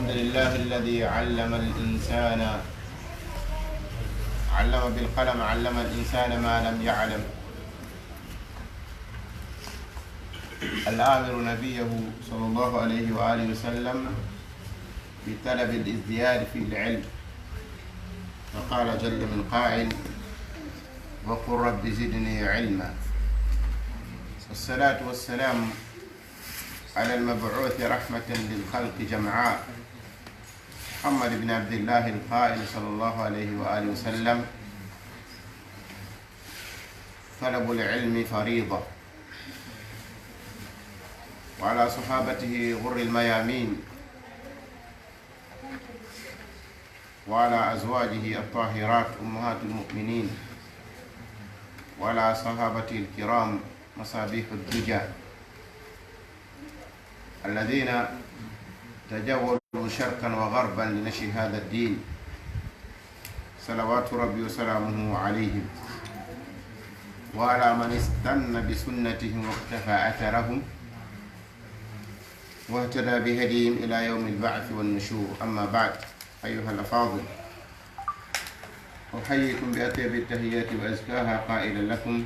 الحمد لله الذي علم بالقلم علم الإنسان ما لم يعلم. الآمر نبيه صلى الله عليه وآله وسلم بطلب الازدياد في العلم، فقال جل من قائل: وقل رب زدني علما. والصلاة والسلام على المبعوث رحمة للخلق جمعاء، محمد بن عبد الله القائل صلى الله عليه وآله وسلم: طلب العلم فريضة. وعلى صحابته غر الميامين، وعلى أزواجه الطاهرات أمهات المؤمنين، وعلى صحابته الكرام مصابيح الدجى الذين تجولوا شرقا وغربا لنشر هذا الدين، صلوات ربي وسلامه عليهم، وعلى من استنى بسنتهم واقتفى أثرهم واهتدى بهديهم إلى يوم البعث والنشور. أما بعد، أيها الأفاضل، أحييكم بأطيب التحيات وأزكاها قائلا لكم: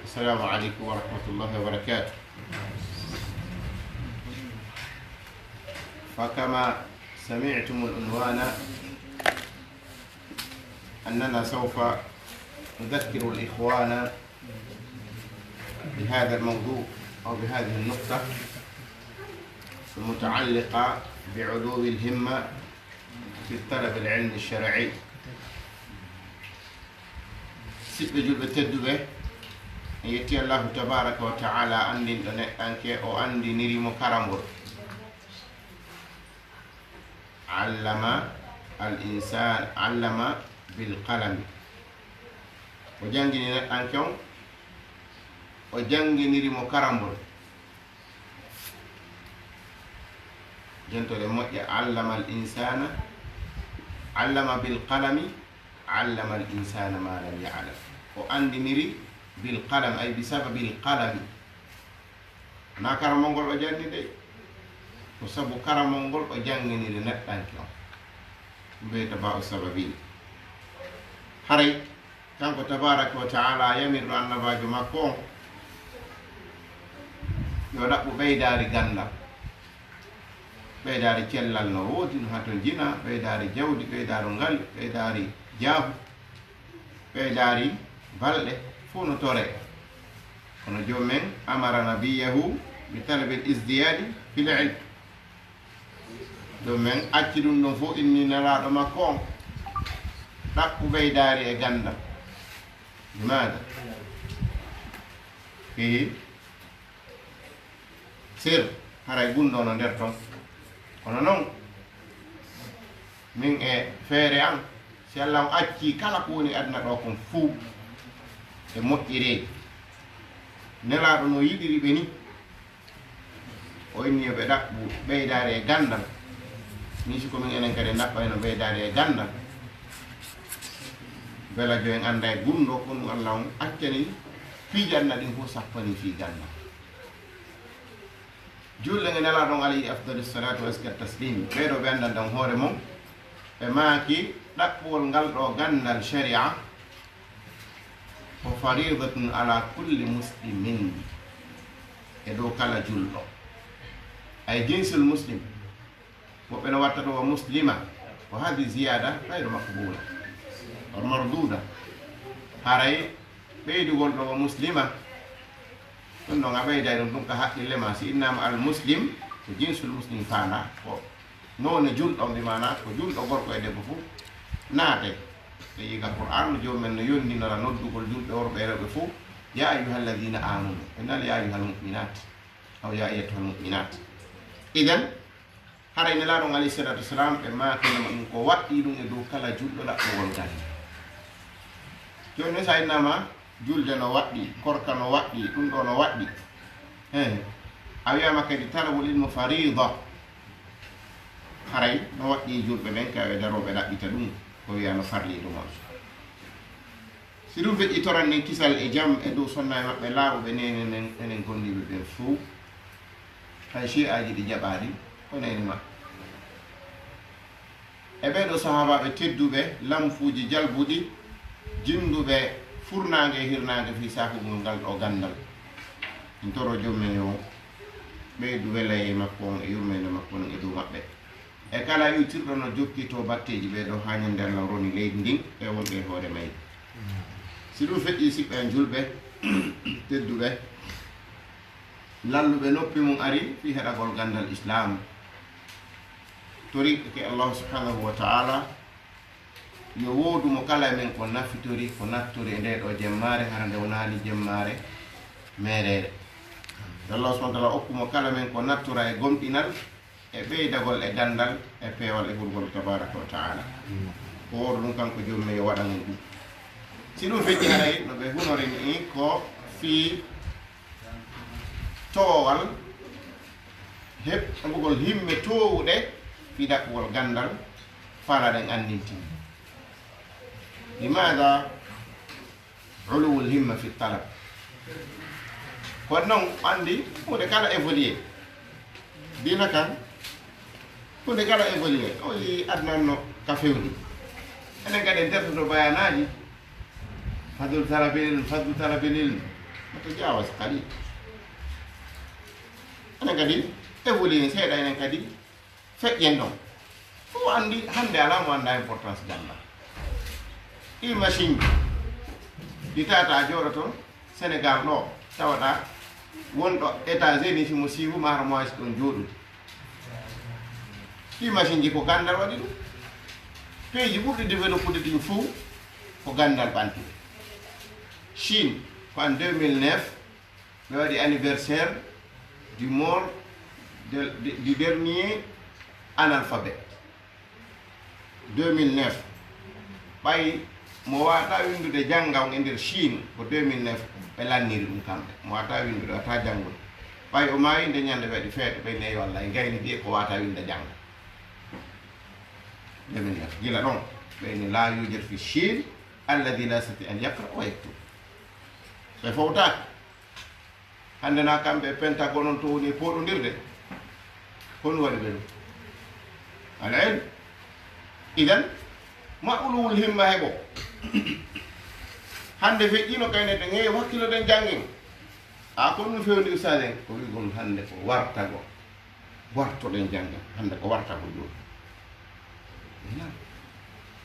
السلام عليكم ورحمة الله وبركاته. فكما سمعتم العنوان أننا سوف نذكر الإخوان بهذا الموضوع أو بهذه النقطة المتعلقة بعلو الهمة في طلب العلم الشرعي. سيبجو بتدبه يتي الله تبارك وتعالى أندي نري مكرمور علم بالقلم وجانجي أنكم وجانجي نري مكرمور جنتو لموجة علم الإنسان علم بالقلم علم الإنسان ما لم يعلم. وأندي نري بالقلم أي بسبب القلم. نا كرمونغول وجاني دي وسبب كرمونغول وجاني نري نتانكيو بيت باو السببين. هري كانكو تبارك وتعالى يمر أن باجو مكو يودق بيداري غندا، ɓeydaari cellal no woodi no haton jina, ɓeydaari jawdi, ɓeydaaro ngal, ɓeydaari jaabu, ɓeydaari balɗe fof no tore. kono joomen amara nabiyahu bi talabi l isdiyadi fil ilm. joomen acci ɗum ɗon fof inni nelaaɗo makko on ɗaɓɓu ɓeydaari e gandal. limaada fihi sir haray gunɗo no nder ton. kono noon min e feere an, si Allah acci kala ko woni aduna ɗo kon fuu e moƴƴireeji nelaaɗo no yiɗiri ɓe ni o inni yo ɓe ɗaɓɓu ɓeydaare e gandal. ni siko min enen kadi ɗaɓɓayno ɓeydaare e gandal, bela jo en annda e gunɗo ko ɗum Allah on accani fiiji aduna ɗin fof sappani fii gandal. julle nge nelaɗon alayhi afdalu salatu wa taslim ɓeeɗo ɓe anndandan hoore mum ɓe maaki ɗaɓɓuwol ngal ɗo gandal sharia ko faridatun ala kulli muslimin, e dow kala julɗo. ay jinsul muslim, woɓɓe no watta ɗo wa muslima, wa hadi ziyada gayru maqbula or marduda. haray ɓeydugol ɗo wa muslima ɗum ɗon a ɓeyday ɗum ɗum ka haqqille ma. si innama al muslim ko jinsul muslim fanda ko none julɗo mbi mana ko julɗo gorko e debbo fof naate e yiga qur'an no jomumen no yondinora noddugol julɓe worɓe e rewɓe fof: ya ayuha alladina amanu, ɓe nal ya ayuha almuminat aw ya ayatuha almuminat. idan haray nelaɗon alayhi salatu wasalam ɓe makinama ɗum ko waɗɗi ɗum e dow kala julɗo ɗaɓɓugol gandi. joni sa innama julde no waɗɗi, korka no waɗɗi, ɗum ɗo no waɗɗi, a wiyama kadi talabul ilmu farida. haray no waɗɗi julɓe ɓen kaɓe daroɓe ɗaɓɓita ɗum ko wiyano farli ɗum on. si ɗum feƴƴitoran nin kisal e jaam e dow sonna e maɓɓe laaɓuɓe nene enen gonɗiɓe ɓen fou hay chi aji ɗi jaɓaɗi kono ene maɓɓe e ɓeɗo sahabaɓe tedduɓe lamfuji jalbuɗi jinduɓe furnage e hirnage fi sakugol ngal ɗo gandal min toro jommen yo ɓeydu welay e makko on e yurmede makko on e dow maɓɓe e kala iwtirɗo no jokkito batteji ɓeɗo ha ñande Allah roni leydi ndin e wonɓe hoore maydi si ɗum feƴƴi siɓɓe en julɓe tedduɓe lalluɓe noppi mum ari fi heɗagol gandal islam tori ke Allah subhanahu wa ta'ala yo wodumo kala men ko nafitori ko nattori e nde ɗo jemmare hara nde wonani jemmare meɗeɗe Allah subhanahu wa ta'ala okkumo kala men ko nattora e gomɗinal e ɓeydagol e gandal e peewal e ɓurgol tabaraka wa ta'ala ko wodo ɗum kanko jomum yo waɗa mum ɗum si ɗum feƴƴi haray no ɓe hunori ni ko fi towal heɓugol himme towuɗe fi ɗaɓɓugol gandal falaɗen andintini limaada uluwul himma fi talab kono noon andi hunde kala évolué dina kan hunde kala évolué o yi adnanno ka fewni enen kadi en tertoto bayanaji fadlu talabilil mata jawas kadi enen kadi évolué seeɗa enen kadi feƴƴen ɗon fof andi hande ala mo anda importance ganda ɗi machine ɗi tata jooɗo toon Sénégal ɗo tawaɗa wonɗo États-Unis simo siiwu mara mo wasi ɗon jooɗude ɗi machine ji ko gandal waɗi ɗum pays ji ɓurɗi développude ɗin fof ko gandal ɓantude Chine ko en 2009 ɓe waɗi anniversaire du mort du dernier analphabète 2009 ɓay mo wata windude janggaw e nder Chine ko 2009 ɓe lanniri ɗum kamɓe mo wata windude wata janggude ɓay o mayi nde ñande waɗi feete ɓe neyo Allah e gayni mbiye ko wata winde jangga 2009 gila ɗon ɓeyni la yujat fi Chine alladi la yastati an yaqra wa yaktub ɓe fowtaki hande na kamɓe Pentagon on to woni poɗodirde kono waɗi ɓe ɗum ala ilm idan ma ulul himma heɓo hande feƴƴino kayne ɗen heewi hakkiloɗen janggen a ko ɗum fewndi ustad en ko wigol hande ko wartago wartoɗen janggen hande ko wartago joni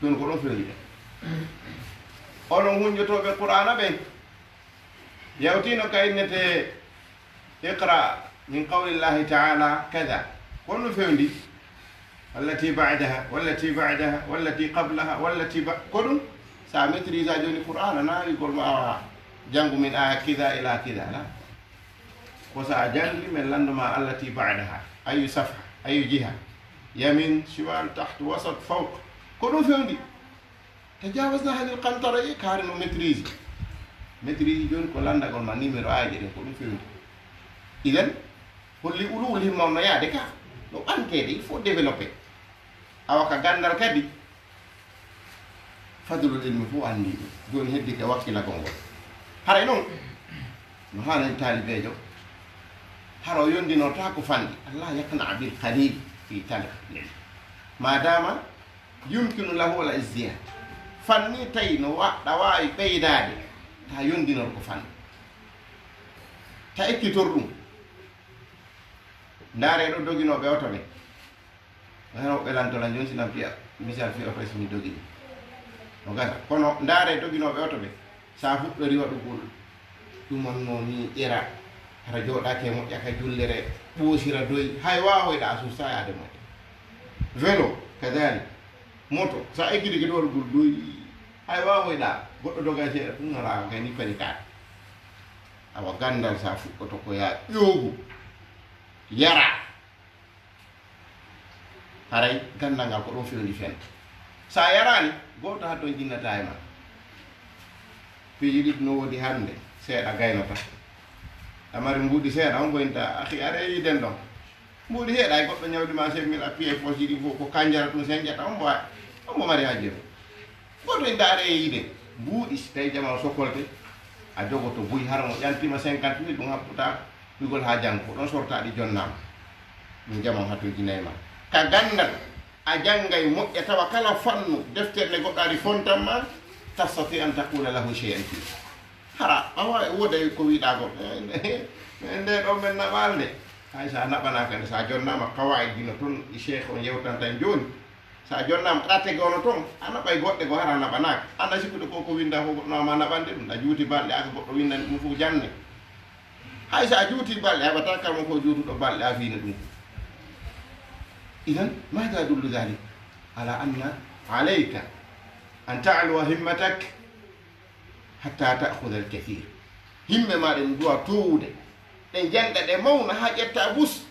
ɗum ko ɗon fewndi ɗen onon hunjotoɓe qur'ana ɓen yawtino kaynete iqra min qawlillahi taala kada ko ɗum fewndi والتي بعدها والتي بعدها والتي قبلها والتي كلهم سامتري زاجوني القرآن أنا يقول ما جنب من كذا إلى كذا لا وسأجنب من لندما التي بعدها أي صفحة أي جهة يمين شمال تحت وسط فوق كلهم فهمي تجاوزنا هذه القنطرة كارنو متريزي جون كلنا قول ما نيمر عادي كلهم فهمي إذن كل أولو اللي ما يعدك لو أنت دي فو ديفلوبي awaka gandal kadi fadlul ilmi fu andi joni heddi ke wakkila gongol haray noon no hanan talibejo haro yondinota ko fandi Allah yakna bil qalil fi talab madama yumkinu lahu al izdiyad fanni tay no wadda wawi beydade ta yondinor ko fandi ta ekkitor dum ndare do doginobe oto be hano ɓe lantola joni sinam fiya misal fi oto sini dogini no gasa kono ndaare doginoɓe oto ɓe sa fuɗɗori waɗugol ɗumanno ni ƴera hara jooɗake moƴƴaka jullere ɓoosira doyi hay wawoyɗa suuf sa yaade moƴƴa vélo kadali moto sa ekkidiki ɗo waɗugol doyi hay wawoyɗa goɗɗo doga seeɗa ɗum nolaka kay ni pani kaɗa awa gandal sa fuɗɗoto ko ya ƴoogu yara haray gandal ngal ko ɗon fewndi fen sa yarani goto ha ɗon jinnata e ma piiji ɗiɗi no wodi hande seeɗa gaynota amari mbuuɗi seeɗa on boynta aki aɗa yiiden ɗon mbuuɗi seeɗa e goɗɗo ñawdima 5000 a piye poche ɗiɗi fof ko kanjara ɗum sen ƴetta on mo mari hajjiro goto en daare e yiide mbuuɗi so tawi jamano sokkolte a jogoto buy hara mo ƴantima 50 000 ɗum happuta ɗugol ha janggo ɗon sortaɗi jonnama ɗum jamano hattoji nayyi ma ka gandal a jangay moƴƴa tawa kala fannu deftere goɗɗo ari fontanma tastati an taqula lahu cheyan fi hara awa woday ko wiɗa goɗɗo nde ɗo men naɓalde hay sa naɓanaka nde sa jonnama kawaid dino toon cheikh on yewtantan joni sa jonnama ɗattege ono toon a naɓay goɗɗe go hara naɓanaka anda sikkude ko winda ko goɗɗo nama naɓande ɗum a juuti balɗe aka goɗɗo windani ɗum fof jande hay sa juuti balɗe heɓata kalmo ko juutuɗo balɗe a fina ɗum إذن ماذا يدل ذلك؟ على أن عليك أن تعلو همتك حتى تأخذ الكثير. همة ما دوا تود إن جند دمونا حاجة تابوس.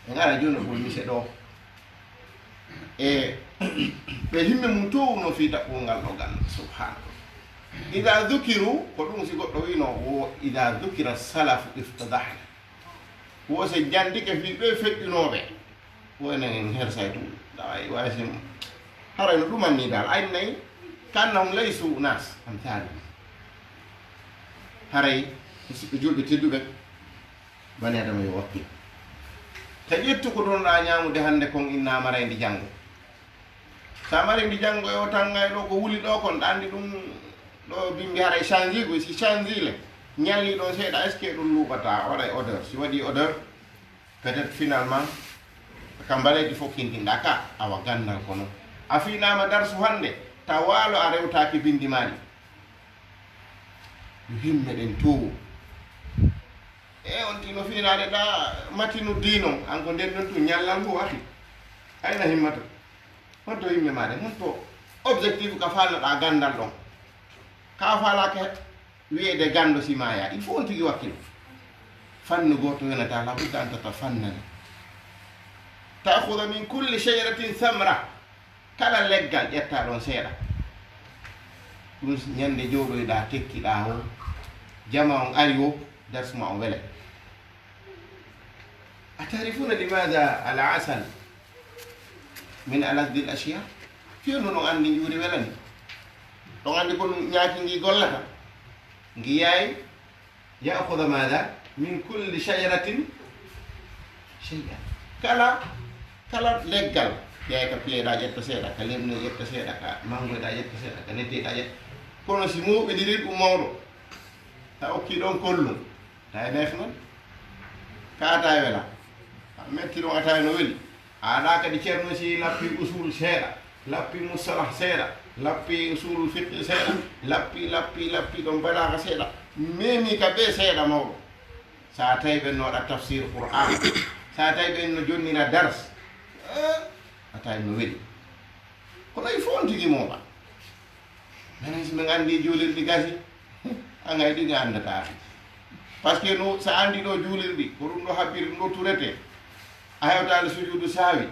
إن على جون أقول مسدو. بهمة متون في تقوم الله سبحانه. إذا ذكروا قلنا سيقول وينه إذا ذكر السلف افتضحنا. هو سجندك في بيت نوبه. وأنا هرسايتو داي واسم هراي نرومان نيدال أين ناي كانهم ليسوا ناس أمثالهم هراي يجول بتدو بك بني آدم يوكل تجيتو كدون رانيامو دهان دكون إنا مراين دي جانغو سامارين دي جانغو يو تانغاي لو كو ولي دو كون داندي دوم دو بيمبي هراي شانجي كو سي شانجي لي ñalli do seeda est ce que dum lubata waday odeur si wadi odeur peut-être finalement kambale di fokinti ndaka awa gandal kono afina ma darsu hande tawalo a rewtaki bindi mali himbe den to on tino finade da matinu dino anko den non to nyallal ko wafi ayna himmata on to himme made mon to objectif ka fala da gandal don ka fala ke wiede gando simaya il faut on tigi wakkil fannu goto yonata la budda anta fannan تأخذ من كل شجرة ثمرة كلا لقال يتالون سيرا بس نياندي جورو دا تكي داو جماعون أريو درس معهم ولا أتعرفون لماذا العسل من ألذ الأشياء؟ فيو نو عندي جوري ولاني لو عندي كون نياكي نجي قولها نجياي يأخذ ماذا؟ من كل شجرة شيئا kala leggal yaay ka piye da jetta seeda ka lemne jetta seeda ka mango da jetta seeda ka nete da jetta kono si mo be diri dum mawdo ta okki don kollum tay neex na ka tay wala metti do atay no weli ala ka di cerno si lappi usul seeda lappi musalah seeda lappi usul fiqh seeda lappi don balagha seeda memi ka be seeda mawdo sa tay be no da tafsir qur'an sa tay be no jonni na dars atay no weli kono il faut on tigi mo ba menen si men andi julirdi gasi angay di ngandata parce que no sa andi do julirdi ko dum do habbir do turete ayawta sujudu sawi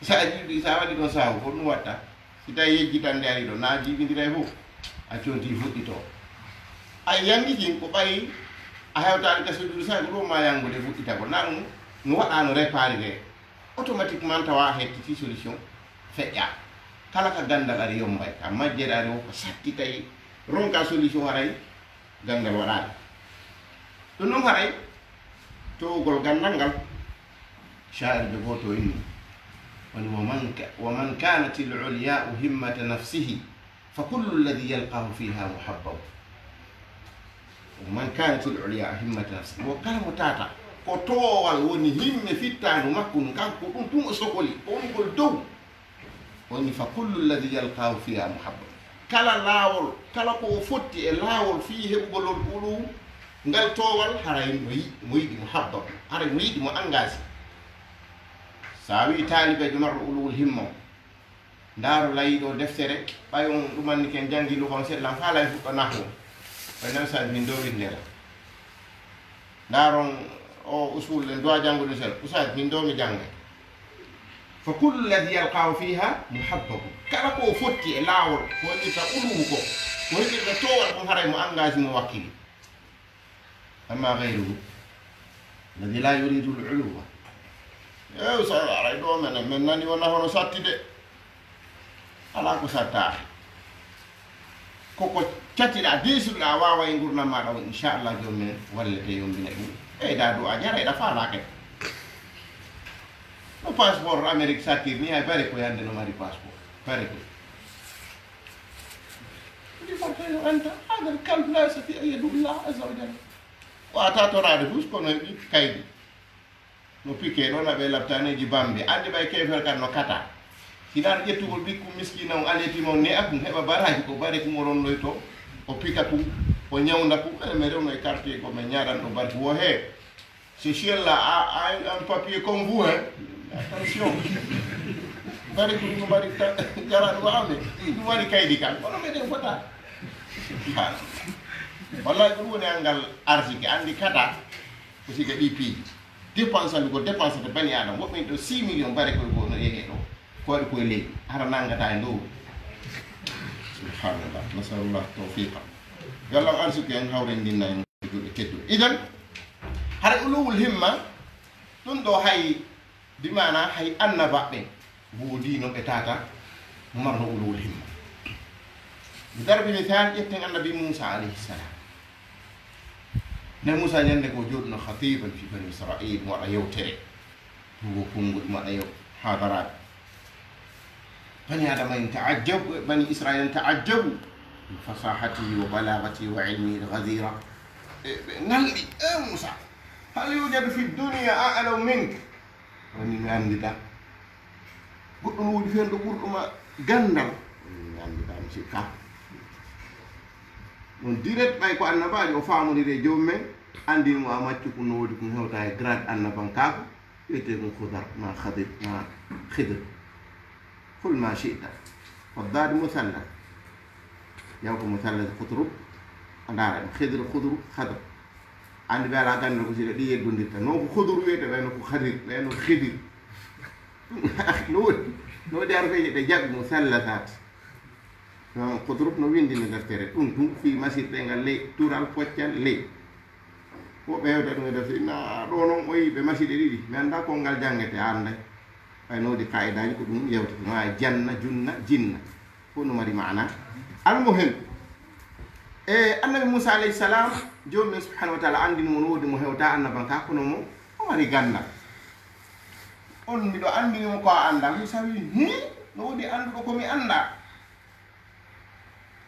sa jidi sa wadi do sawu ko dum watta si tay yejji tan dari do na jibindira fu a conti fuddito ay yangi kin ko bay ayawta ka sujudu sawi ko ma yangude fuddita ko nan no wadano réparer de automatiquement tawa hetti solution feƴƴa kala ka gandal ari yombay ka majjeɗari o ko satti tay ronka solution haray gandal waɗaɗe ɗum noon haray towgol gandal ngal shair ɓe goto inni woni waman kanat al-ulya'u himmata nafsihi fa kullu alladhi yalqahu fiha muhabbabu waman kanat al-ulya'u himmata nafsihi wo kala mo tata ko towal woni himme fittanu makko ɗum kanko ɗum tun o sokoli on gol dow woni fa kullu alladhi yalqahu fiha muhabba kala laawol kala ko o fotti e laawol fi heɓugol ɓuɗum ngal towal haray mo yiɗi muhabba haray mo yiɗi mo engagé sa wi taalibejo marɗo ulul himmo ndaaro layiɗo deftere ɓay on ɗumanni ken jangi lugon seɗɗan fa lay fuɗɗo nahwo ɓay nan sa min dowindera ndaaron o usul len doa jangude sel usad min do mi jangay fa kullu alladhi yalqahu fiha muhabbabu kala ko fotti e lawol ko ni ta ulu ko ni ta towal ko haray mo engagé mo wakkili amma ghayruhu alladhi la yuridu al-'uluwa sa aray do men nani wona hono satti de ala ko satta koko cattiɗa desuɗa wawa e gurnam maɗa o inchallah jomumen wallete yombina ɗum eyda do a jara eɗa falake no passeport Amérique sakir ni hay bare ko yande no mari passeport bare ko di porto anta hada الكلب لا يستطيع أن يدور الله عز وجل وأتا ترى فوس كونو كايدي no piqué non abe laptane ji bambi andi bay kefer kan no kata sinar jettugol bikku miskina on aleti mon ne akum heba baraji ko bare ko moron loyto o pikatu o nyawnda ko me rewno e quartier ko me nyaadan do barki wo he ce chien là a un papier comme vous hein attention bare ko no bari jara do amne du wari kaydi kan ko me de fota wallahi ko woni angal arsiki andi kata ko siga dipi dépense ko dépense de bani adam wo min do 6 millions bare ko no e do ko ko le ara nangata ndo subhanallah nasallallahu tawfiqa yalla arsiki en hawren dinna en keddu idan hara ulul himma dun do hay di mana hay annaba be budi no be tata marno ulul himma darbi misal yetten annabi Musa alayhi salam ne Musa nyande ko jodno khatiban fi bani Israil wa ayawtere wo kungul ma ayo hadarat bani adam en ta'ajjab bani Israil ta'ajjabu bi fasahatihi wa balaghatihi wa ilmihi al-ghazira nalli Musa hal yujadu fi dunya a'lamu mink woni mi andita goddo wodi fendo burduma gandal mi andita mi sikka non direct bay ko annabajo o faamodire jommen andi mo amaccu ko no wodi ko hewta e grade annaban kako yete ko khudar ma khadir ma khidr kul ma shi'ta wadad musalla yaw ko musalla khudru andara khidr khudru khadr andi bala ganda ko sire di yeddondirta no ko khudru wete wayno ko khadir wayno khidir no dar be de jagg musallasat khudru no windi ne gartere dum fi masjid be ngal le tural poccal le ko be wada dum def na do non oyi be masjid didi mi anda ko ngal jangete ande ay no di qaida ko dum yewti ma janna junna jinna ko no mari maana al muhim annabi Musa alayhi salam jommi subhanahu wa ta'ala andi mo wodi mo hewta annaban ka kono mo o mari ganna on mi do andi mo ko anda Musa wi no wodi andu ko mi anda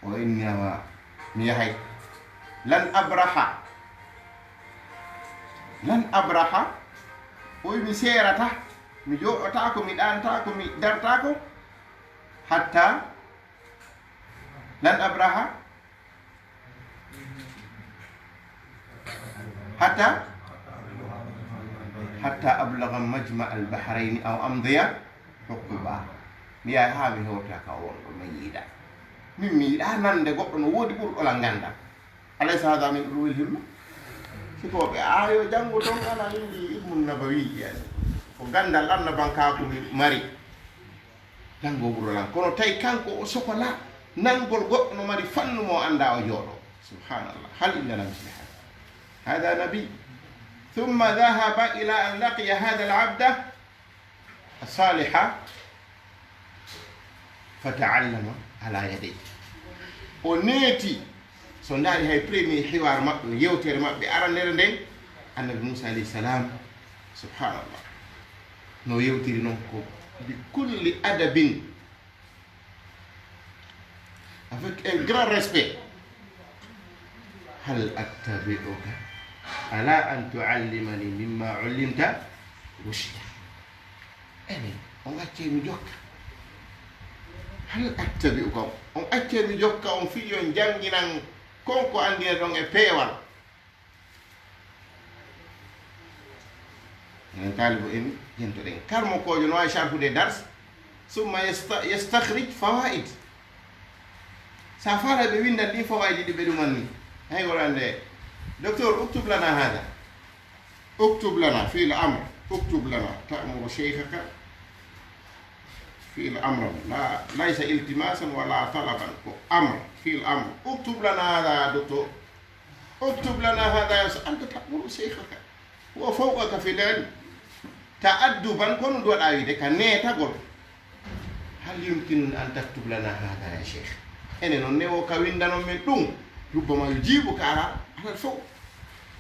o innawa mi yahay lan abraha o mi serata mi jo'ota ko mi danta ko mi darta ko hatta lan abraha hatta ablagha majma' al-bahrayn aw amdiya huquba mi yahay ha mi hewta ka won ko mayida mimi da nande goddo no wodi burdo la ganda alaysa hada min ulul himma siko be ayo jango ton ala indi ibn nabawi yani ko gandal anna banka ko mari jango burdo la kono tay kanko o sokola nangol goddo no mari fannu mo anda o jodo subhanallah hal inna misli hada nabi ثم ذهب إلى أن لقي هذا العبد الصالح فتعلم على يديه ونيتي sondari hay premier hiwar mabbe yewtere mabbe arandere den annabi Musa alayhi salam subhanallah no yewtiri non ko bi kulli adabin avec un grand respect hal attabi'uka ala an tu'allimani mimma 'allimta rushda ene on acce mi jokka hal attabi'uka on acce mi jokka on fiyon janginan konko andina don e peewal en talibu en jento den karmo ko jono ay sharhude dars summa yastakhrij fawaid sa fara be winda di fawaid di be dum manni hay gorande دكتور اكتب لنا هذا اكتب لنا في الأمر اكتب لنا تأمر شيخك في الأمر لا ليس التماسا ولا طلبا أمر في الأمر اكتب لنا هذا يا دكتور اكتب لنا هذا يا أنت تأمر شيخك هو فوقك في العلم تأدبا كن دون أيدك نيتا هل يمكن أن تكتب لنا هذا يا شيخ أنا ننو كوين دانو من دون ربما يجيبك على الفوق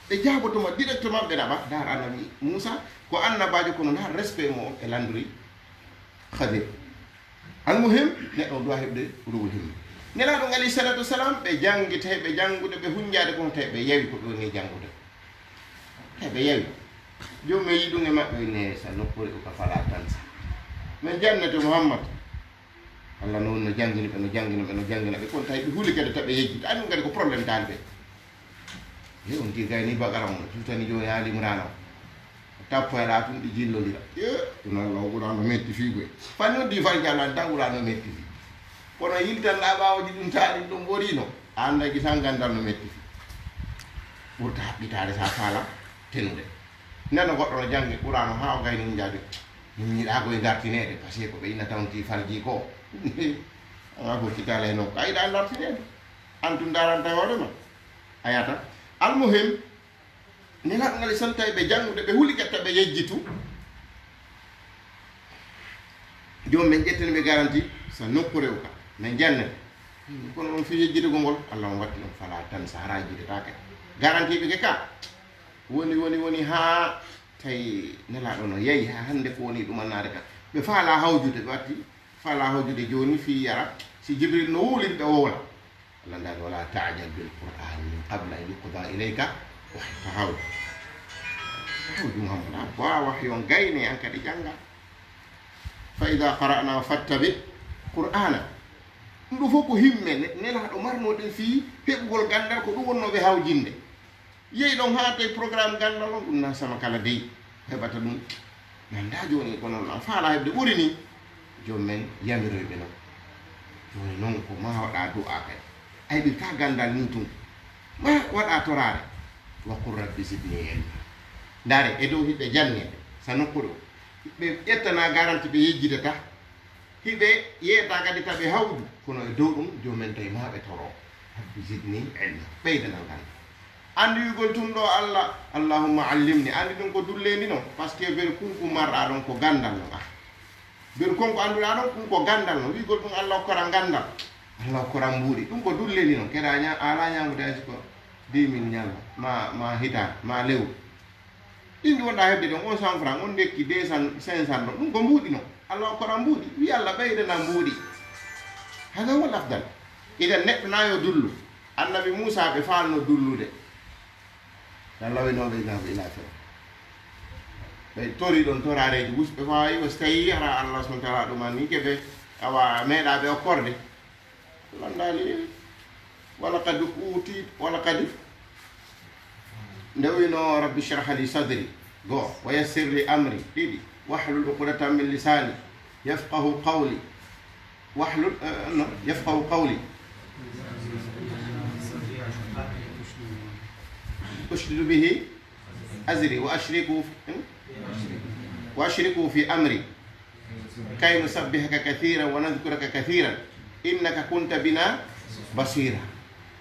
ɓe jaabotoma directement ɓe naɓa dar annabi Moussa ko annabajo kono dar respect mo e landuri Khadir almuhim neɗɗo dowa heɓde ruwol himɓe nelaɗo alayhi salatu wasalam ɓe jangguite ɓe jangude ɓe hunjade kono tawi ɓe yawi ko ɗo ni jangude ɓe yawi jomum yi ɗum e maɓɓe ne sa nokkure o ka fala tansa min jannete Mouhammad Allah noon no jangini ɓe no jangina ɓe no jangina ɓe kono tawi ɓe huuli kadi taɓe yejjide andu kadi ko probléme dal ɓe ye on ti gayni bagaram o tutani jo yalimrana o tappoyɗa tum ɗi jillodira ɗum Allah o ɓurano metti figoy fanni on di fal jallan tan ɓurano metti fi kono yiltanɗa ɓawoji ɗum taɗi ɗum ɓorino a anda gisan gandal no metti fi ɓurta haɓɓitade sa faala tenude neno goɗɗo no jangi ɓurano ha o gayni jaade min yiɗa koye dartinede par ce que ko ɓe inna tawnti falji ko aga ko kitala no ko a yiɗa dartinede antum daranta hoorema a yata almuhim nelaɗo ngal san tawi ɓe jangude ɓe huuli ƴetta ɓe yejjitu jomum ɓen ƴettani ɓe garanti so nokku rew ka min jannete kono ɗon fi yejjidego ngol Allah o watti ɗum fala tan so hara jidetake garantiɓe ke ka woni ha tawi nelaɗo no yeehi ha hande ko woni ɗumannade ka ɓe faala hawjude ɓe watti faala hawjude joni fi yara si Jibril no wuulin ɓe wowla Allah ndani wala ta'jal bil qur'an min qabla an yuqda ilayka wahyu hawju Muhammad wa wahyon gayne an kadi janga fa ida qara'na fattabi qur'ana ɗum fof ko himme nelaɗo marnoɗen fi heɓugol gandal ko ɗum wonnoɓe hawjinde yeyi ɗon ha tawi programme gandal on ɗum na sama kala dey heɓata ɗum nanda joni ko noon an faala heɓde ɓuri ni jomumen yamiroyɓe noon joni noon ko ma waɗa du'a kadi ayɓi ka gandal ni tun ma waɗa torare wa qul rabbi zidni ilma dare e dow hiɓe jannede sa nokkuɗo ɓe ƴettana garanti ɓe yejjidata hiɓe yeeta kadi taɓe hawdu kono e dow ɗum jomumen tawi maɓe toro rabbi zidni ilma ɓeydanal ganda andi wigol tum ɗo Allah allahumma allimni andi ɗum ko dullendi non par ce que ber kunku marɗa ɗon ko gandal non ber konko anduɗa ɗon ɗum ko gandal non wigol ɗum Allah hokkora gandal Allah hokkora mbuuɗi ɗum ko dullendi non keɗa ala ñamude hay ko 10 000 ñalma ma hita ma lewru ɗin ɗi wonɗa heɓde ɗon 100 francs on dekki 200 500 ɗon ɗum ko mbuuɗi non Allah hokkora mbuuɗi wi Allah ɓeydana mbuuɗi hada wal afdal idan neɗɗo nayo dullu annabi Moussa ɓe falno dullude Allah winoɓe inaɓe ila fere ɓe tori ɗon torareji wusɓe fawi o so tawi ara Allah subhanahu wa ta'ala ɗuman ni keɓe awa meeɗaɓe okkorde Allah ndali wala kadi uti wala kadi nde wino rabbi shrah li sadri go wa yassir li amri ɗiɗi wahlul uqdatan min lisani yafqahu qawli wahlul yafqahu qawli أشدد به أزري وأشركه في أمري كي نسبحك كثيرا ونذكرك كثيرا إنك كنت بنا بصيرا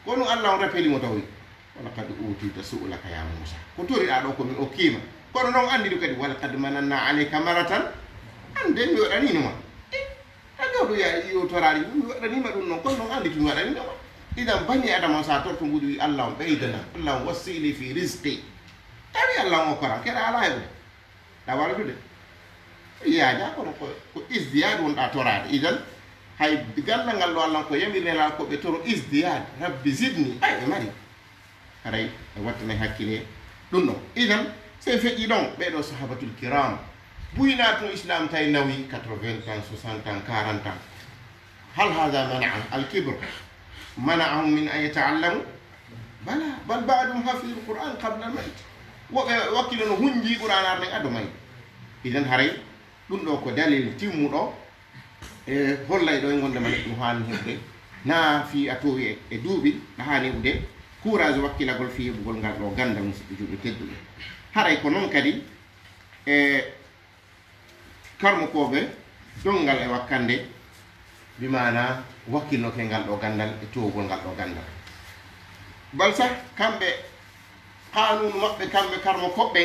كونوا الله رفيلي متوي ولقد أوتيت سؤلك يا موسى كتوري أعلوك من أكيما كونوا نوم أندي لكي ولقد مننا عليك مرة أندي يؤرني نما أجابوا يا يوتراري يؤرني ما دون كونوا أندي تنورني نما idan bani adama sa torto ngudu Allah beydana Allah wasili fi rizqi tawi Allah o kora kera ala hebude da wala dude yaaja kono ko izdiyad wonɗa torade idan hay galla ngal ɗo Allah ko yamirnela ko ɓe toro izdiyad rabbi zidni ay ɓe mari haray e wattane hakkille ɗum ɗon idan se feƴƴi ɗon ɓeɗo sahabatul kiram buyna tun islam tawi nawi 80 ans 60 ans 40 ans hal hada mana al kibr منعهم من أن يتعلموا بلى بل بعضهم حفظ القرآن قبل الموت وكيلون هنجي قرآن أرنك أدو مي إذن هري دون دوكو دليل تيمو دو هولا يدو ينغون دمالك نهاني هبده نا في أتوي دوبي نهاني هبده كوراز وكيلا قول فيه بقول نغالو غاندل مسجد تدو هري كونون كدي كارمو كوبي دونغال وكاندي bimana wakkilno ke ngal ɗo gandal e towgol ngal ɗo gandal bal sah kamɓe qanun maɓɓe kamɓe karmo koɓɓe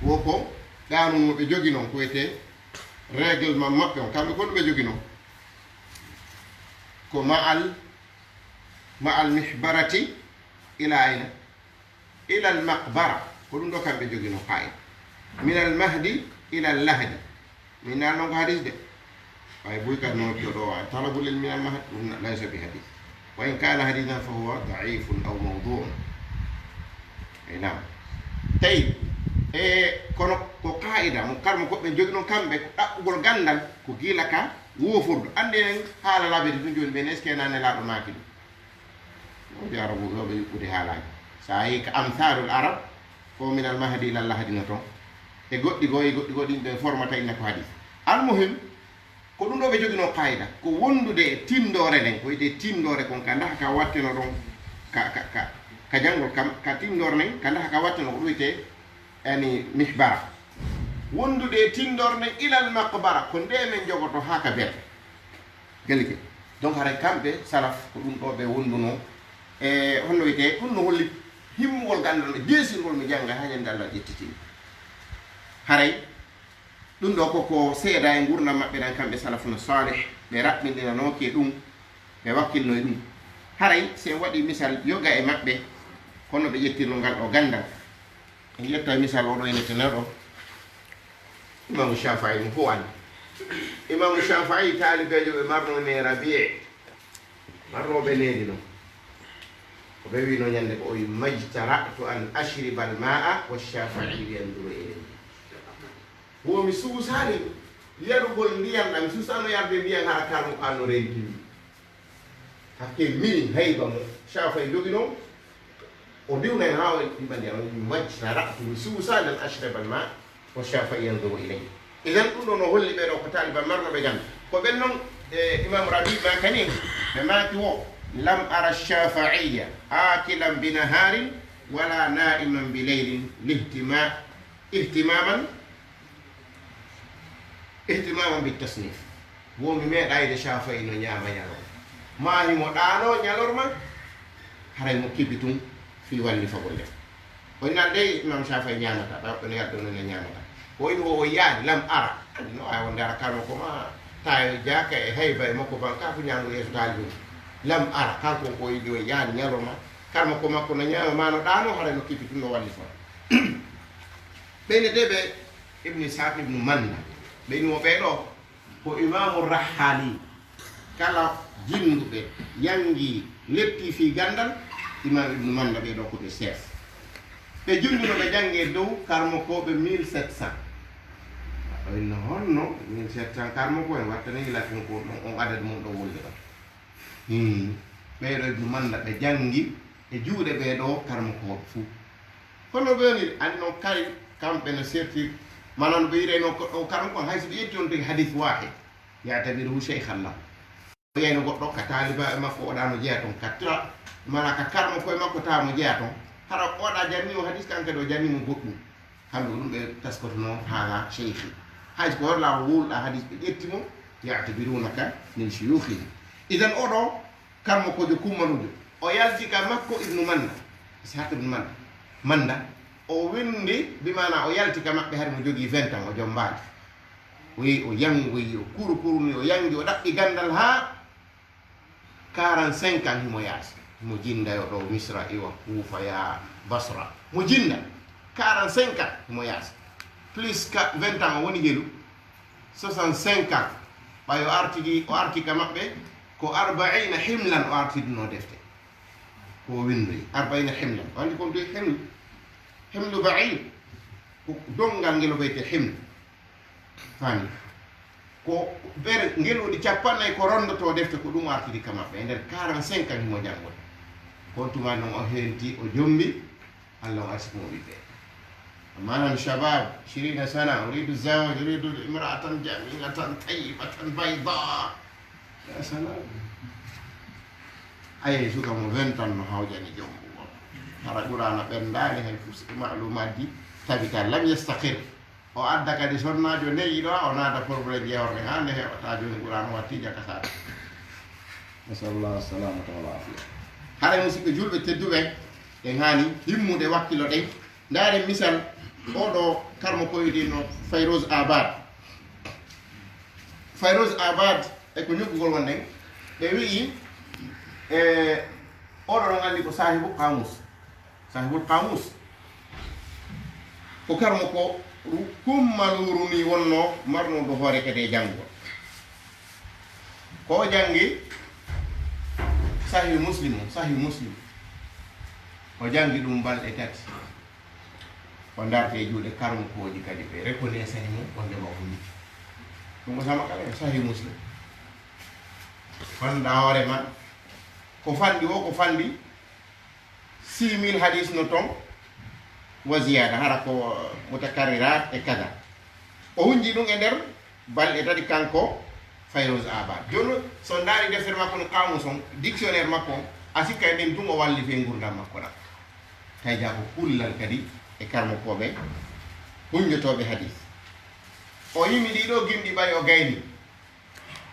woko qanun mo ɓe jogi noon ko wiyete réglement maɓɓe on kamɓe ko ɗum ɓe jogi noon ko ma al mihbarati ila ayna إلى المقبرة كلهم دو كان بيجوجينو قائد من المهدي إلى اللهدي من أنه حديث ده أي بوي كان نوتيو طلب من المهد ليس بحديث وإن كان حديثا فهو ضعيف أو موضوع نعم طيب kono ko qaida mo karmo ko be jogino kambe ko dabbugol gandal ko gila ka wofurdo ande en hala labe dum joni ben eske nane laado maki o bi arabu do be yukudi halaji sayi ka amsalul arab ko min al mahdi ila al lahdi nato e goddi goddi be formata inna ko hadith al muhim ko dum do be jogino qaida ko wondude tindore len ko ide tindore kon kanda ka watteno don ka jangol kam ka tindore nen kanda ka watteno ko wite يعني محبرة وندو دي تندورن إلى المقبرة كون دي من جوغتو هاكا بيت قالك دونك هاري كامبي سلف كون دو بي وندو نو هنو يتي كون نو هولي هم وول غاندال جيسين وول مي جانغا هاجن دالا جيتتي هاري دون دو كوكو سيدا en gurna mabbe dan kambe salafun salih be rabbindina no ke dum be wakkil no dum haray se wadi misal yoga e mabbe kono be yettirno gal o gandal yetta misal o do ene tenero imam shafi'i ko an imam shafi'i talibe jo be marno ne rabi' marno be nedi no ko be wi no nyande ko o majtara'tu an ashriba al-ma'a wa shafi'i yanzuru ilayhi wo mi susali yarugol ndiyam dam susano yarde ndiyam ha kanu kanu renti hakke mini hayba mo shafi'i dogino وديونا نهاول يبان يعني مجد رأته سوسا لن أشرب الماء والشافعي ينظر إليه إذن كنا نقول لي بيرو قتال بمرنا بجان وبينهم إمام ربيع ما كنين بما تو لم أرى الشافعية آكلا بنهار ولا نائما بليل اهتماما بالتصنيف هو مميت عيد الشافعي نياما يالور ما هي مدانو يالور ما هرأي مكيبتون في والي فقولي وإن عندي إمام شافعي نيامتا بأقول يردون نيامتا وإن هو يعني لم أرى إنه أيوان دارا كارمكو ما تاي جاك هيبا مكو بانكا في نيامو يسو تالبون لم أرى كارمكو كو يدو يعني نيالوما كارمكو مكو نيامو ما ندانو هرأي نكيبي تنو والي فقولي بين ديبه ابن سعد ابن منة بين وبينه هو إمام الرحالي كلا جندو يانجي لتي في غندل imam ibn Manda be do ko de chef be jundu no be jange dow karmo ko be 1700 ay no honno 1700 karmo ko en wattani la ko on adad mum do wolde be do ibn Manda be jangi e juude be do karmo ko fu kono be ni anno kay kambe no serti manan be ire no ko karmo ko hayso be yetti on de hadith wahid ya'tabiru shaykhan la yeno goddo ka taliba makko odano jeeton katira mala ka karmo koy makko taamo jeeton hara oda janni o hadis kan kado janni mo boddum hando dum be taskotono hala sheikhi haj ko la wul a hadis be yettimo ya'tabirunaka min shuyukhi idan odo karmo ko de kumanude o yalti ka makko ibnu Manda ishaq ibn Manda o windi bi mana o yalti ka mabbe har mo jogi 20 ans o jombaade wi o yangoyi o kuru ni o yangi o dabbi gandal ha 45 ans mo yaasi mo jinda yo do Misra iwa Kufa ya Basra mo jinda 45 ans mo yaasi plus ka 20 ans woni helu 65 ans bayo arti ka mabbe ko 40 himlan o arti no defte ko windi 40 himlan wandi ko de himlu ba'id ko dongal ngelo bete himlu fani ko ber ngelo di capannay ko rondoto defte ko dum arti ka mabbe nder 45 ans mo jangol ko tuma no o henti o jombi Allah asmo bibe amanan shabab 20 sana uridu zawaj uridu imra'atan jamilatan tayyibatan bayda ya salam ay suka mo 20 ans no hawjani jombo hara qur'ana bendani hay fusi ma'lumati tabika lam yastaqir o adda kadi sonnajo neyi do o nada problème yewre hande he ta joni qur'an watti jaka sa sallallahu salamata wal afiya hare musidɓe julɓe tedduɓe en hani himmude wakkilo ɗen ndaare misal oɗo karmo koydi no Fayrouz Abad e ko ñoggugol won ɗen ɓe wii oɗo ɗon andi ko sahibu sahibul qamus ko karmo ko kummaluru ni wonno marno do hore kede jango ko jangi sahih muslim ko jangi dum balde tati ko ndarte juude karmo koji kadi be reconnaissance mo wonde mo hummi dum ko sama kala sahih muslim fanda hore man ko fandi 6000 hadis no ton wa ziyada hara ko mutakarrirat e kada o hunji dum e der balde tati kanko fayroz abad jono so ndari defter makko no qamus on dictionnaire makko asika e den tungo walli fe ngurdam makko na tay jago kullal kadi e karmo kobe hunjotobe hadith o yimi di do gimdi bay o gayni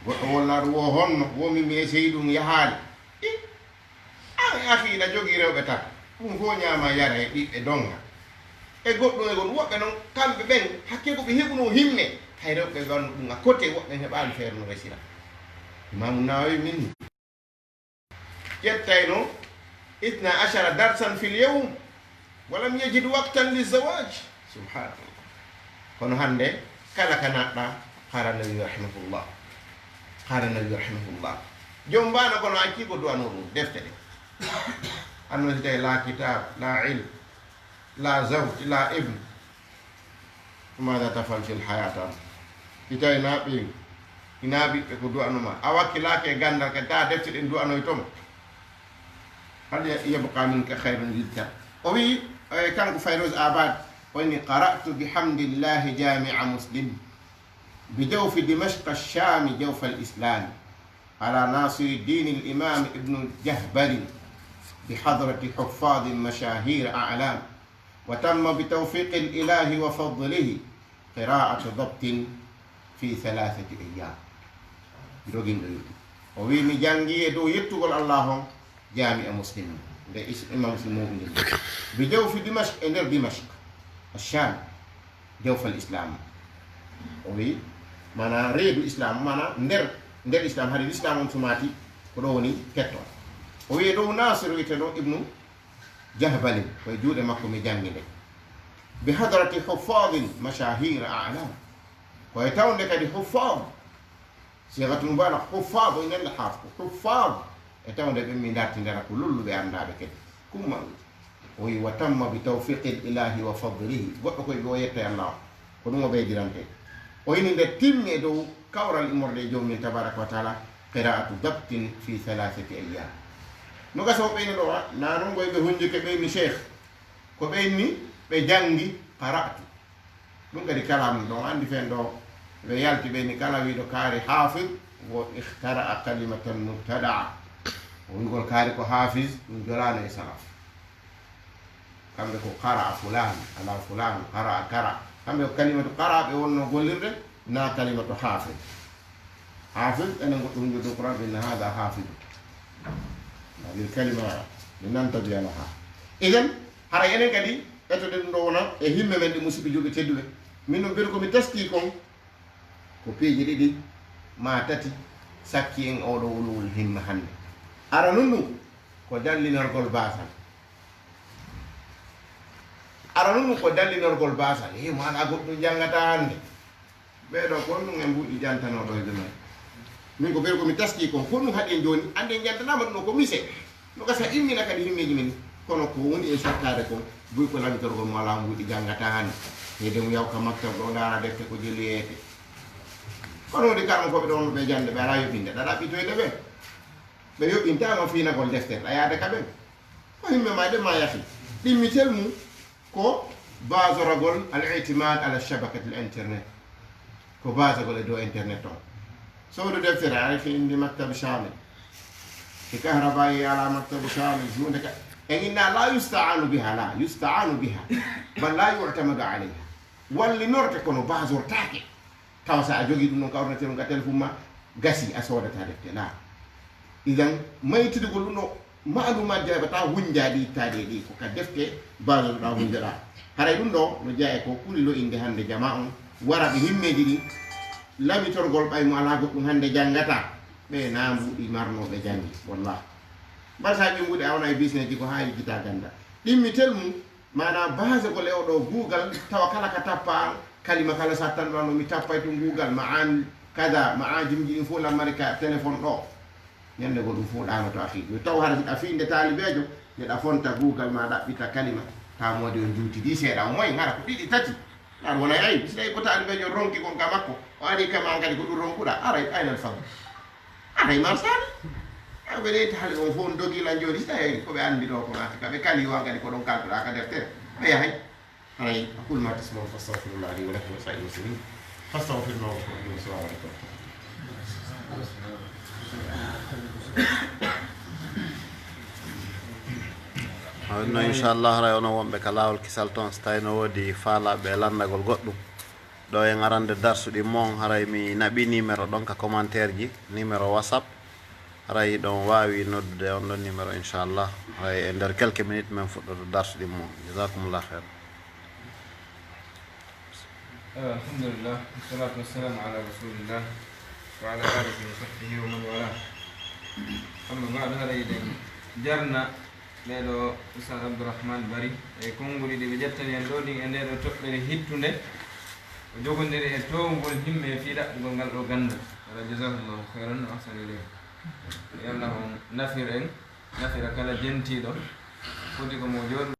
goddo wonna do wo honno wo mi me seydum yahaali akhi na jogi rewbe ta dum go nyama yara e bibbe donga e goddo e gon wobbe non kambe ben hakke ko be hebuno himne hay rewbe gon dum akote wobbe hebal ferno resira imam nawawi min yettayno 12 darsan fil yawm ولم يجد وقتا للزواج سبحان الله كون هاندي كلا كنادا قال النبي رحمه الله جومبانا كون اكي كو دوانو دفتري انو دي لا كتاب لا علم لا زوج لا ابن ماذا تفعل في الحياه كتاي نابي كو دوانو ما اواكي لاكي غاندال كتا دفتري دوانو يتوم هل يبقى منك خير جدا وي كان فيروز آباد وإني قرأت بحمد الله جامع مسلم بجوف دمشق الشام جوف الإسلام على ناصر الدين الإمام ابن جهبل بحضرة حفاظ مشاهير أعلام وتم بتوفيق الإله وفضله قراءة ضبط في 3 أيام وي مجانجي دو يتقول الله جامع مسلم ده اسم إمام المؤمنين بجوف دمشق إندر دمشق الشام جوف الإسلام وي مانا ريد الإسلام مانا ندر الإسلام هذا الإسلام سماتي كروني كتو وي دو ناصر ويتلو ابن جهبل ويجود مكم جانجل بحضرة حفاظ مشاهير أعلام ويتون لك دي حفاظ صيغة مبالغ حفاظ إن اللي حافظ حفاظ etawde be mi darti ndara ko lullu be andabe kedi kuma o yi watamma bi tawfiqil ilahi wa fadlihi goddo koy go yetta Allah ko dum o be dirante o yini de timmi do kawral imorde jommi tabaraka wa taala qira'atu dabtin fi 3 ayyam no gaso be no na non goy be hunji ke be mi sheikh ko be ni be jangi qara'tu dum gadi kalam do andi fen do be yalti be ni kala wi do kari hafiz wa ikhtara'a kalimatan mubtada'a ويقول كاريكو حافظ من جولان إسراف كم يقول قرأ فلان على فلان قرأ كم يقول كلمة قرأ بيقول نقول نا كلمة حافظ أنا قلت من جدو قرآن إن هذا حافظ هذه الكلمة لننتبه لها إذن هذا يعني كذي أتودن دونا إهم من المسيب جوبي تدوه منو بيركم تسكيكم كوبي جديد ما تاتي سكين أو دولو الهمة هني ara nunu ko dallinorgol basal e mala goddo jangata hande be do ko dum en budi jantano do de min ko berko mi taski ko ko dum hade joni ande jantana ma no ko mise no gasa immina kadi himmeji min kono ko woni e sakkade ko buy ko lamtorgol mala budi jangata hande e dem yaw ka maktab do dara defte ko jelliyete kono de karmo ko be don be jande be ala yobinde dada bitoyde be be yobintama fina gol defter ayade kaben ko himme ma de ma yafi dimitel mu ko bazoragol al-i'timad ala shabakat al-internet ko bazagol do internet on so do defter ala fi indi maktab shamil في كهربائي على مكتب شامل جودك إننا لا يستعان بها بل لا يعتمد عليها واللي نرتكن بعض ورتاكي توسع جوجي دون كورنا تيرون كتلفون ما غسي أسودة هذا لا إذا ما يتدقوا لنا معلومات جاي بتاع وينجادي تادي وكدفته بعض الأمور وينجلا هذا يقولون نجاي كل لو إنده هند جماعهم ورا بهم مدري لا بيترجول باي مالاقو هند جانغتا be na mbudi marno be jangi wallahi barsa be mbudi awna business diko haali kita ganda ɗimmitel mum mana base ko lewɗo Google tawa kala ka tappa kalima kala sattan ɗo mi tappay to Google ma an kaza ma ajimji ɗin fof lammari ka téléphone ɗo ñande go ɗum fof ɗano to a fi mi taw hara a fiinde talibejo neɗa fonta Google ma ɗaɓɓita kalima ta modi on juutidi seeɗa o moy ngara ko ɗiɗi tati ar wona ayi so tawi ko talibejo ronki kon ka makko o ari kama kadi ko ɗum ronkuɗa aray aynal fam aray marsani ɓe ɗe taali on fof dogila joni so tawi koɓe andi ɗo ko mati kaɓe kali wa kadi ko ɗon kalduɗa ka nder tere ɓe yahay ay aqul ma tasmaun fastaghfirullah li wa lakum wa sa'il muslimin fastaghfirullah wa atubu ilayhi. Assalamu alaikum. no inchallah ray ono wonɓe ka laawol kisal toon so tawi no woodi faalaɓe landagol goɗɗum ɗo e arande darsuɗi mon haray mi naɓi numéro ɗon ka commentaire ji numéro whatsapp haray ɗon wawi noddude on ɗon numéro inchallah haray e nder quelques minutes min fuɗɗoto darsuɗi mon jasakumullah khair. alhamdulillah wassalatu wassalamu ala rasulillah wa ala alihi wa sahbihi wa man wala amma ba'd haray ɗen jarna ɓeɗo Ustaz Abdourahmane Bari e konnguli ɗi ɓe ƴettani en ɗo ɗin e nde ɗo toɓɓere hittunde o jogondiri e towngol himɓe e fii ɗaɓɓugol ngal ɗo ganda wala jasakumllahu khairan wa ahsana ilaykum. Yallah on nafira kala jentiɗo foti ko mo jooɗo